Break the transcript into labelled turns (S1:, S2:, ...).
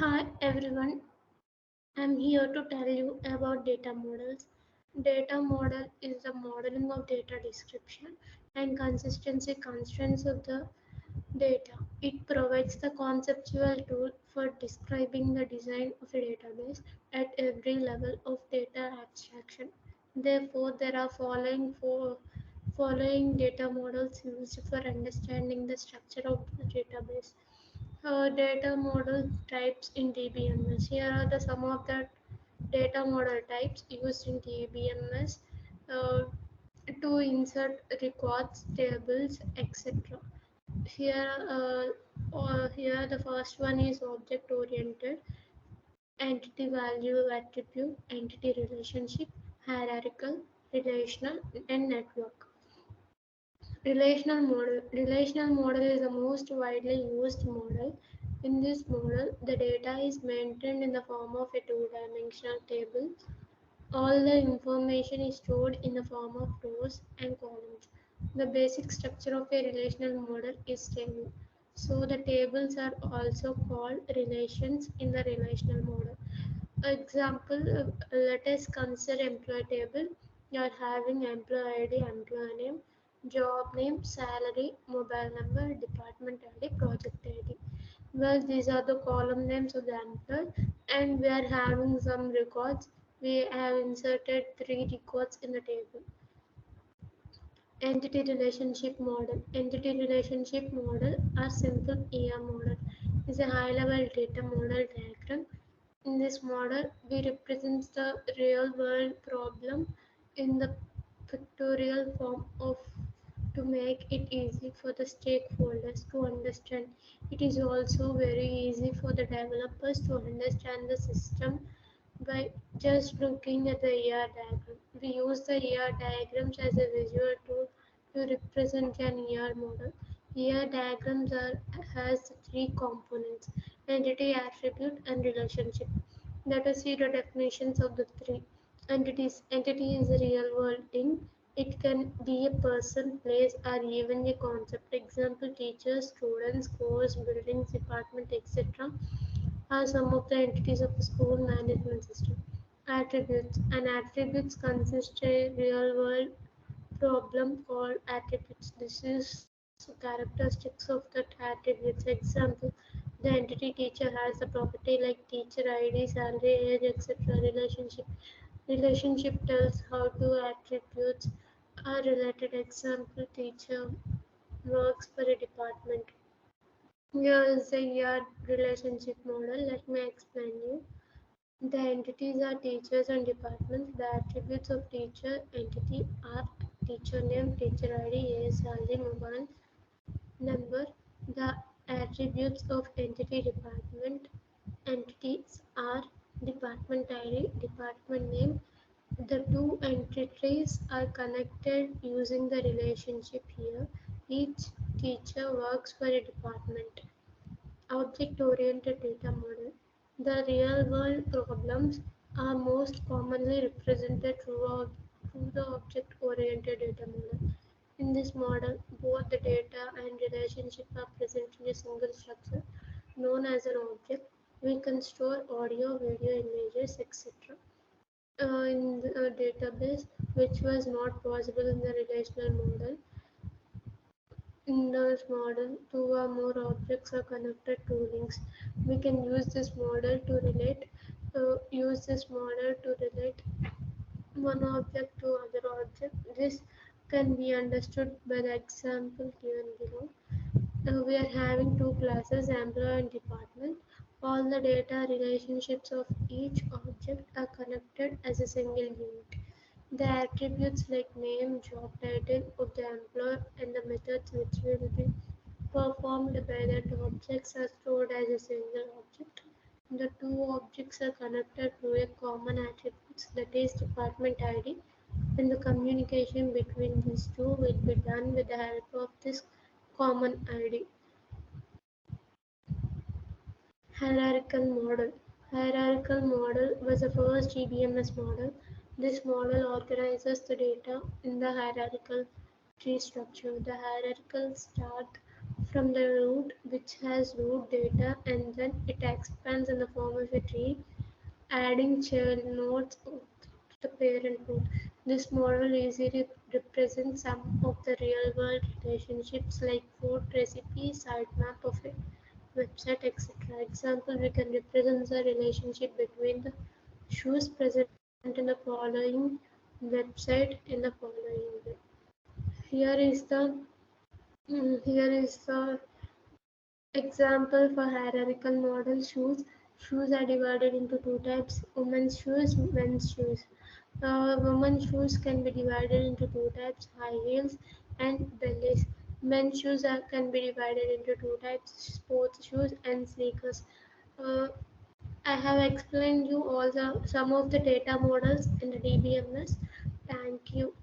S1: Hi everyone, I'm here to tell you about data models. Data model is the modeling of data description and consistency constraints of the data. It provides the conceptual tool for describing the design of a database at every level of data abstraction. Therefore, there are following data models used for understanding the structure of the database. Data model types in DBMS. Here are the some of the data model types used in DBMS uh, to insert records, tables, etc. Here the first one is object oriented, entity value attribute, entity relationship, hierarchical, relational, and network. Relational model is the most widely used model. In this model, the data is maintained in the form of a two-dimensional table. All the information is stored in the form of rows and columns. The basic structure of a relational model is table. So the tables are also called relations in the relational model. Example, let us consider employee table. You are having employee ID, employee name, job name, salary, mobile number, department ID, project ID. Well, these are the column names of the employee, and we are having some records. We have inserted three records in the table. Entity relationship model. Entity relationship model or simple ER model is a high-level data model diagram. In this model, we represent the real-world problem in the pictorial form of to make it easy for the stakeholders to understand. It is also very easy for the developers to understand the system by just looking at the ER diagram. We use the ER diagrams as a visual tool to represent an ER model. ER diagrams has three components: entity, attribute, and relationship. Let us see the definitions of the three entities. Entity is a real world thing. It can be a person, place, or even a concept. Example: teachers, students, course, buildings, department, etc. are some of the entities of the school management system. Attributes. An attributes consist a real world problem called attributes. This is characteristics of the attributes. Example, the entity teacher has a property like teacher ID, salary, age, etc. Relationship tells how two attributes are related. Example, teacher works for a department. Here is the relationship model. Let me explain you. The entities are teachers and departments. The attributes of teacher entity are teacher name, teacher ID, age, salary, mobile number. The attributes of entity department entities are department ID, department name. The two entities are connected using the relationship here. Each teacher works for a department. Object-oriented data model. The real-world problems are most commonly represented through the object-oriented data model. In this model, both the data and relationship are present in a single structure known as an object. We can store audio, video, images, etc. In the database, which was not possible in the relational model. In this model, two or more objects are connected to links. We can use this model to relate one object to other object. This can be understood by the example given below. We are having two classes, employee and department. All the data relationships of each object are connected as a single unit. The attributes like name, job title of the employer and the methods which will be performed by that objects are stored as a single object. The two objects are connected through a common attribute, that is department ID, and the communication between these two will be done with the help of this common ID. Hierarchical model. Hierarchical model was the first GBMS model. This model organizes the data in the hierarchical tree structure. The hierarchical start from the root, which has root data, and then it expands in the form of a tree, adding child nodes to the parent node. This model easily represents some of the real-world relationships like food recipe, sitemap of a website, etc. Example, we can represent the relationship between the shoes present in the following website in the following way. Here is the here is the example for hierarchical model shoes. Shoes are divided into two types: women's shoes, men's shoes. Women's shoes can be divided into two types: high heels and bellies. Men's shoes can be divided into two types: sports shoes and sneakers. Uh, I have explained you all the some of the data models in the DBMS. Thank you.